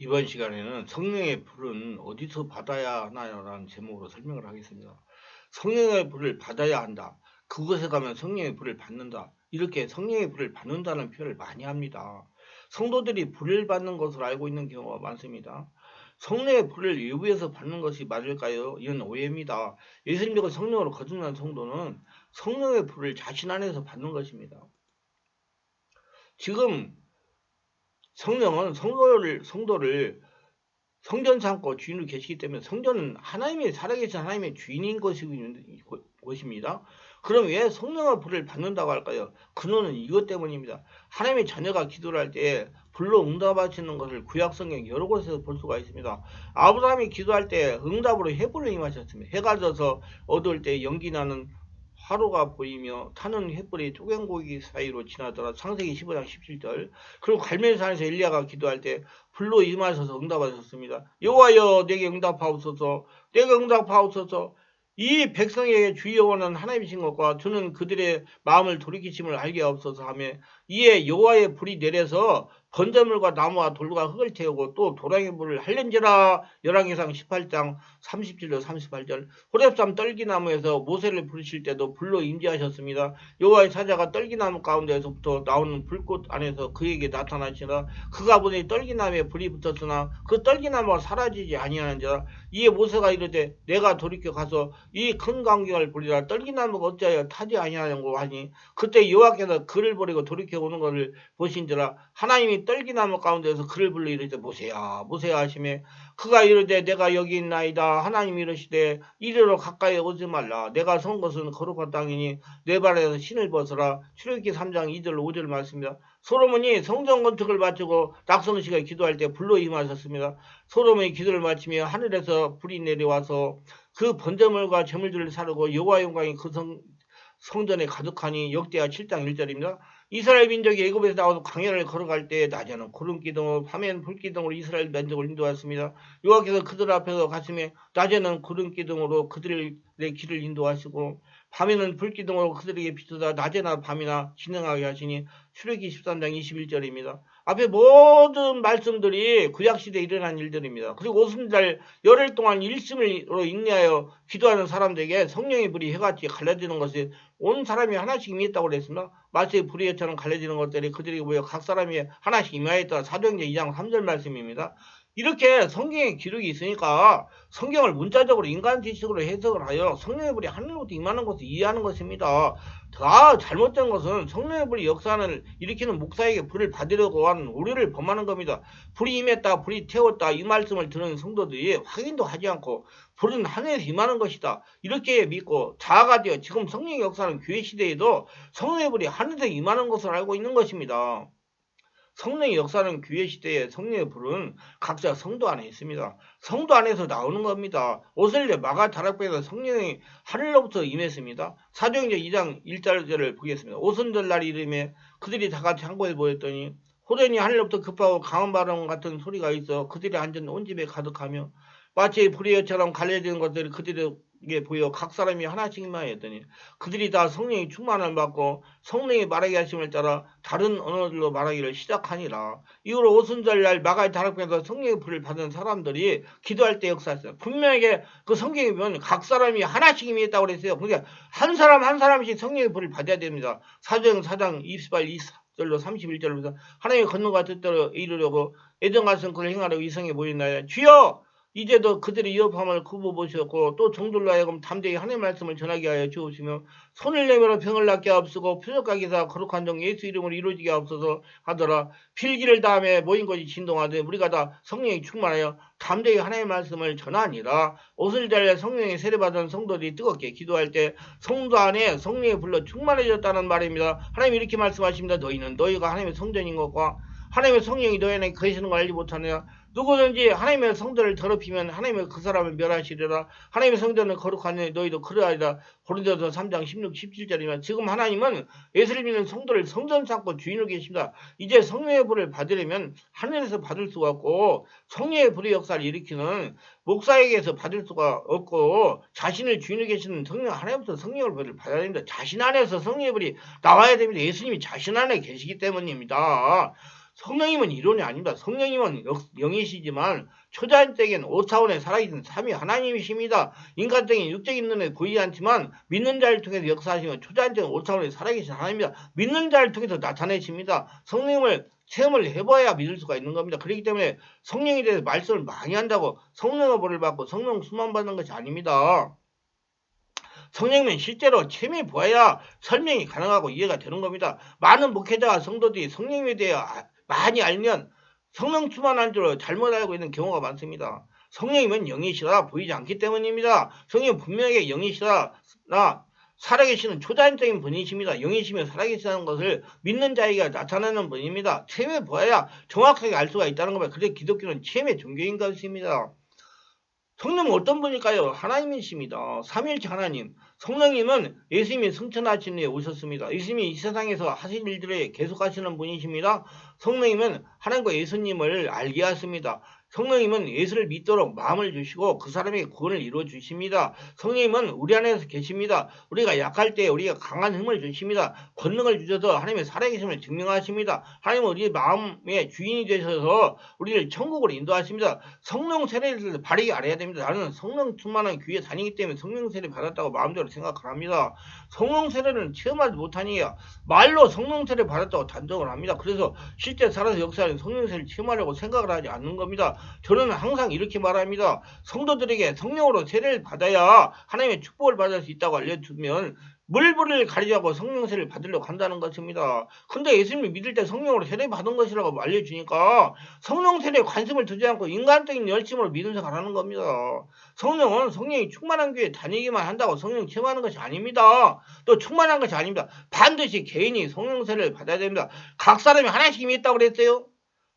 이번 시간에는 성령의 불은 어디서 받아야 하나요라는 제목으로 설명을 하겠습니다. 성령의 불을 받아야 한다. 그곳에 가면 성령의 불을 받는다. 이렇게 성령의 불을 받는다는 표현을 많이 합니다. 성도들이 불을 받는 것으로 알고 있는 경우가 많습니다. 성령의 불을 외부에서 받는 것이 맞을까요? 이건 오해입니다. 예수님과 성령으로 거듭난 성도는 성령의 불을 자신 안에서 받는 것입니다. 지금 성령은 성도를 성전 삼고 주인으로 계시기 때문에 성전은 하나님의 살아계신 하나님의 주인인 것입니다. 그럼 왜 성령의 불을 받는다고 할까요? 근원은 이것 때문입니다. 하나님의 자녀가 기도를 할 때 불로 응답하시는 것을 구약성경 여러 곳에서 볼 수가 있습니다. 아브라함이 기도할 때 응답으로 해불로 임하셨습니다. 해가 져서 어두울 때 연기 나는 화로가 보이며 타는 횃불이 쪼갱고기 사이로 지나더라. 창세기 15장 17절. 그리고 갈멜산에서 엘리야가 기도할 때 불로 임하셔서 응답하셨습니다. 여호와여 내게 응답하옵소서. 내게 응답하옵소서. 이 백성에게 주의 여호와는 하나님이신 것과 저는 그들의 마음을 돌이키심을 알게 하옵소서 하며 이에 여호와의 불이 내려서 번제물과 나무와 돌과 흙을 태우고 또 도랑의 불을 할련지라. 열왕기상 18장 37절 38절. 호렙산 떨기나무에서 모세를 부르실 때도 불로 임재하셨습니다. 여호와의 사자가 떨기나무 가운데서부터 나오는 불꽃 안에서 그에게 나타나시라. 그가 보니 떨기나무에 불이 붙었으나 그 떨기나무가 사라지지 아니하는지라. 이에 모세가 이르되 내가 돌이켜 가서 이 큰 광경을 보리라. 떨기나무가 어찌하여 타지 아니하냐고 하니 그때 여호와께서 그를 버리고 돌이켜 오는 것을 보신지라. 하나님이 떨기나무 가운데서 그를 불러 이르되 모세야 모세야 하시매 그가 이르되 내가 여기 있나이다. 하나님이 이르시되 이리로 가까이 오지 말라. 내가 선 것은 거룩한 땅이니 내 발에서 신을 벗어라. 출애굽기 3장 2절 5절 말씀입니다. 솔로몬이 성전 건축을 마치고 낙성시가 기도할 때 불로 임하셨습니다. 솔로몬이 기도를 마치며 하늘에서 불이 내려와서 그 번제물과 제물들을 사르고 여호와 영광이 그 성전에 가득하니 역대하 7장 1절입니다. 이스라엘 민족이 애굽에서 나와서 광야를 걸어갈 때 낮에는 구름기둥으로 밤에는 불기둥으로 이스라엘 민족을 인도하였습니다. 여호와께서 그들 앞에서 가시며 낮에는 구름기둥으로 그들의 길을 인도하시고 밤에는 불기둥으로 그들에게 비추다 낮에나 밤이나 진행하게 하시니 출애굽기 13장 21절입니다. 앞에 모든 말씀들이 구약시대에 일어난 일들입니다. 그리고 오순절 열흘 동안 일심으로 인내하여 기도하는 사람들에게 성령의 불이 해같이 갈라지는 것이 온 사람이 하나씩 임했다고 그랬습니다. 마치 불의처럼 갈라지는 것들이 그들에게 모여 각 사람이 하나씩 임하였다. 사도행전 2장 3절 말씀입니다. 이렇게 성경에 기록이 있으니까 성경을 문자적으로 인간 지식으로 해석을 하여 성령의 불이 하늘로부터 임하는 것을 이해하는 것입니다. 다 잘못된 것은 성령의 불이 역사를 일으키는 목사에게 불을 받으려고 하는 오류를 범하는 겁니다. 불이 임했다, 불이 태웠다 이 말씀을 들은 성도들이 확인도 하지 않고 불은 하늘에서 임하는 것이다 이렇게 믿고 자아가 되어 지금 성령의 역사는 교회 시대에도 성령의 불이 하늘에서 임하는 것을 알고 있는 것입니다. 성령의 역사는 교회 시대에 성령의 불은 각자 성도 안에 있습니다. 성도 안에서 나오는 겁니다. 오슬레 마가 다락방에서 성령이 하늘로부터 임했습니다. 사도행전 2장 1절을 보겠습니다. 오순절 날 이름에 그들이 다 같이 한 곳에 모였더니 호련히 하늘로부터 급하고 강한 바람 같은 소리가 있어 그들이 앉은 온 집에 가득하며 마치 불의처럼 갈려지는 것들이 그들에게 보여 각 사람이 하나씩 임하였더니 그들이 다 성령의 충만을 받고 성령의 말하게 하심을 따라 다른 언어들로 말하기를 시작하니라. 이후로 오순절날 마가의 다락방에서 성령의 불을 받은 사람들이 기도할 때 역사했어요. 분명하게 그 성경에 보면 각 사람이 하나씩 임했다고 그랬어요. 그러니까 한 사람 한 사람씩 성령의 불을 받아야 됩니다. 사도행 4장 28, 24절로 31절로 하나님의 권능과 뜻대로 이루려고 애정 같은 그를 행하려고 이성에 모였나이다. 주여 이제도 그들의 위협함을 굽어보셨고 또 종들로 하여금 담대히 하나님의 말씀을 전하게 하여 주옵시며 손을 내밀어 병을 낫게 하옵소서 표적과 기사 거룩한 종 예수 이름으로 이루어지게 하옵소서 하더라. 필기를 다음에 모인 것이 진동하되 우리가 다 성령이 충만하여 담대히 하나님의 말씀을 전하니라. 오순절에 성령의 세례받은 성도들이 뜨겁게 기도할 때 성도 안에 성령이 불러 충만해졌다는 말입니다. 하나님이 이렇게 말씀하십니다. 너희는 너희가 하나님의 성전인 것과 하나님의 성령이 너희 안에 계시는 걸 알지 못하느냐. 누구든지 하나님의 성전을 더럽히면 하나님의 그 사람을 멸하시리라. 하나님의 성전은 거룩하니 너희도 그러하리라. 고린도서 3장 16, 17절이면 지금 하나님은 예수를 믿는 성도를 성전 삼고 주인으로 계십니다. 이제 성령의 불을 받으려면 하늘에서 받을 수가 없고 성령의 불의 역사를 일으키는 목사에게서 받을 수가 없고 자신을 주인으로 계시는 성령 하나님부터 성령의 불을 받아야 됩니다. 자신 안에서 성령의 불이 나와야 됩니다. 예수님이 자신 안에 계시기 때문입니다. 성령님은 이론이 아닙니다. 성령님은 영이시지만 초자연적인 5차원에 살아있는 삼위 하나님이십니다. 인간적인 육적인 눈에 보이지 않지만 믿는 자를 통해서 역사하시면 초자연적인 5차원에 살아계신 하나님입니다. 믿는 자를 통해서 나타내십니다. 성령님을 체험을 해봐야 믿을 수가 있는 겁니다. 그렇기 때문에 성령에 대해서 말씀을 많이 한다고 성령의 보를 받고 성령 수만 받는 것이 아닙니다. 성령님은 실제로 체험해 보아야 설명이 가능하고 이해가 되는 겁니다. 많은 목회자와 성도들이 성령님에 대해 많이 알면 성령 충만한 줄 잘못 알고 있는 경우가 많습니다. 성령님은 영이시라 보이지 않기 때문입니다. 성령은 분명하게 영이시라 살아계시는 초자연적인 분이십니다. 영이시며 살아계시다는 것을 믿는 자에게 나타나는 분입니다. 체험해 보아야 정확하게 알 수가 있다는 겁니다. 그래서 기독교는 체험의 종교인 것입니다. 성령은 어떤 분일까요? 하나님이십니다. 삼위일체 하나님. 성령님은 예수님이 승천하신 후에 오셨습니다. 예수님이 이 세상에서 하신 일들에 계속하시는 분이십니다. 성령님은 하나님과 예수님을 알게 하십니다. 성령님은 예수를 믿도록 마음을 주시고 그 사람에게 구원을 이루어 주십니다. 성령님은 우리 안에서 계십니다. 우리가 약할 때 우리가 강한 힘을 주십니다. 권능을 주셔서 하나님의 살아계심을 증명하십니다. 하나님은 우리 마음의 주인이 되셔서 우리를 천국으로 인도하십니다. 성령 세례를 바르게 알아야 됩니다. 나는 성령 충만한 교회에 다니기 때문에 성령 세례 받았다고 마음대로 생각을 합니다. 성령 세례는 체험하지 못하니 말로 성령 세례 받았다고 단정을 합니다. 그래서 실제 살아서 역사하는 성령 세례를 체험하려고 생각을 하지 않는 겁니다. 저는 항상 이렇게 말합니다. 성도들에게 성령으로 세례를 받아야 하나님의 축복을 받을 수 있다고 알려주면 물불을 가리자고 성령 세례를 받으려고 한다는 것입니다. 근데 예수님을 믿을 때 성령으로 세례 받은 것이라고 알려주니까 성령 세례에 관심을 두지 않고 인간적인 열심으로 믿음 생활하는 겁니다. 성령은 성령이 충만한 교회에 다니기만 한다고 성령 체험하는 것이 아닙니다. 또 충만한 것이 아닙니다. 반드시 개인이 성령 세례를 받아야 됩니다. 각 사람이 하나씩 이미 있다고 그랬어요.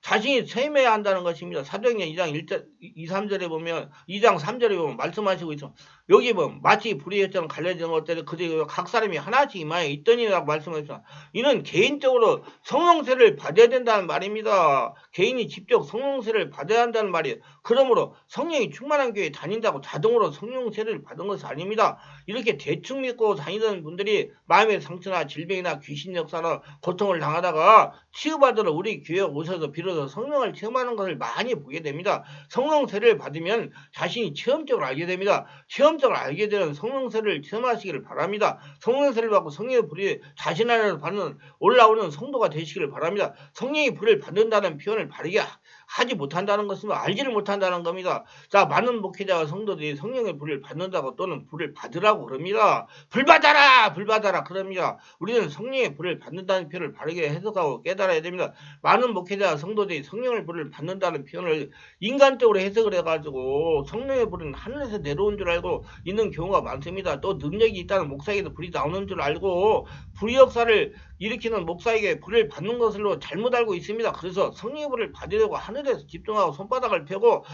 자신이 체험해야 한다는 것입니다. 사도행전 2장 2, 3절에 보면 2장 3절에 보면 말씀하시고 있어. 여기 보면 마치 불의 혈처럼 갈라지는 것들을 그들이 각 사람이 하나씩 이마에 있더니라고 말씀하셨습니다. 이는 개인적으로 성령세를 받아야 된다는 말입니다. 개인이 직접 성령세를 받아야 한다는 말이에요. 그러므로 성령이 충만한 교회에 다닌다고 자동으로 성령세를 받은 것이 아닙니다. 이렇게 대충 믿고 다니던 분들이 마음의 상처나 질병이나 귀신 역사나 고통을 당하다가 치유받으러 우리 교회에 오셔서 비로소 성령을 체험하는 것을 많이 보게 됩니다. 성령세를 받으면 자신이 체험적으로 알게 됩니다. 체험적으로 알게 되는 성령세를 체험하시기를 바랍니다. 성령세를 받고 성령의 불이 자신 안에서 받는 올라오는 성도가 되시기를 바랍니다. 성령의 불을 받는다는 표현을 바르게 하지 못한다는 것은 알지를 못한다는 겁니다. 자, 많은 목회자와 성도들이 성령의 불을 받는다고 또는 불을 받으라고 그럽니다. 불 받아라! 불 받아라! 그럽니다. 우리는 성령의 불을 받는다는 표현을 바르게 해석하고 깨달아야 됩니다. 많은 목회자와 성도들이 성령의 불을 받는다는 표현을 인간적으로 해석을 해가지고 성령의 불은 하늘에서 내려온 줄 알고 있는 경우가 많습니다. 또 능력이 있다는 목사에게도 불이 나오는 줄 알고 불의 역사를 일으키는 목사에게 불을 받는 것으로 잘못 알고 있습니다. 그래서 성령의 불을 받으려고 하늘에서 집중하고 손바닥을 펴고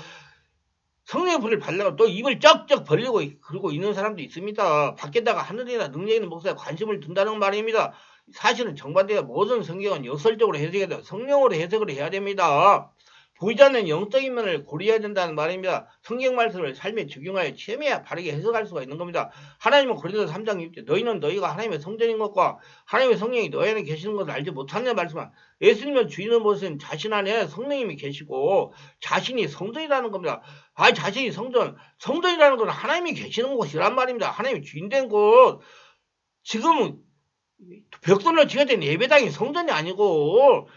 성령의 불을 받으려고 또 입을 쩍쩍 벌리고 그러고 있는 사람도 있습니다. 밖에다가 하늘이나 능력 있는 목사에 관심을 둔다는 말입니다. 사실은 정반대로 모든 성경은 역설적으로 해석해야 돼요. 성령으로 해석을 해야 됩니다. 보이지 않는 영적인 면을 고려해야 된다는 말입니다. 성경 말씀을 삶에 적용하여 체험해야 바르게 해석할 수가 있는 겁니다. 하나님은 고린도서 3장 6절 너희는 너희가 하나님의 성전인 것과 하나님의 성령이 너희 안에 계시는 것을 알지 못하느냐 말씀한 예수님을 주인을 보신 자신 안에 성령님이 계시고 자신이 성전이라는 겁니다. 자신이 성전이라는 건 하나님이 계시는 곳이란 말입니다. 하나님이 주인된 곳. 지금은 벽돌로 지어진 예배당이 성전이 아니고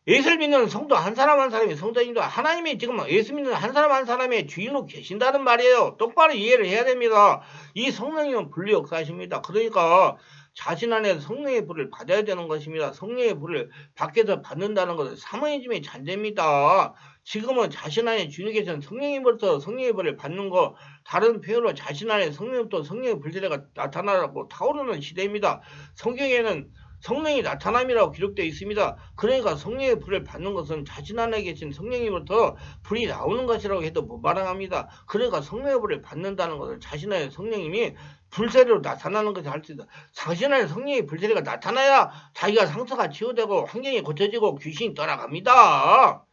예수를 믿는 성도 한 사람 한 사람이 성전입니다. 하나님이 지금 예수 믿는 한 사람 한 사람의 주인으로 계신다는 말이에요. 똑바로 이해를 해야 됩니다. 이 성령님은 불리 역사하십니다. 그러니까 자신 안에 성령의 불을 받아야 되는 것입니다. 성령의 불을 밖에서 받는다는 것은 사모니즘의 잔재입니다. 지금은 자신 안에 주인이 계신 성령님으로부터 성령의 불을 받는 거 다른 표현으로 자신 안에 성령부터 성령의 불세례가 나타나고 타오르는 시대입니다. 성경에는 성령이 나타남이라고 기록되어 있습니다. 그러니까 성령의 불을 받는 것은 자신 안에 계신 성령님으로부터 불이 나오는 것이라고 해도 무방합니다. 그러니까 성령의 불을 받는다는 것은 자신 안에 성령님이 불세례로 나타나는 것이 할 수 있다. 자신 안에 성령의 불세례가 나타나야 자기가 상처가 치유되고 환경이 고쳐지고 귀신이 떠나갑니다.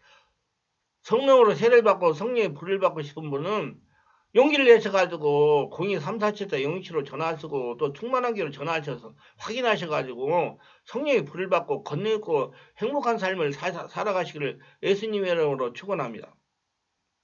성령으로 세례를 받고 성령의 불을 받고 싶은 분은 용기를 내셔가지고 02-347에 027로 전화하시고 또 충만한 기로 전화하셔서 확인하셔가지고 성령의 불을 받고 건너있고 행복한 삶을 살아가시기를 예수님의 이름으로 축원합니다.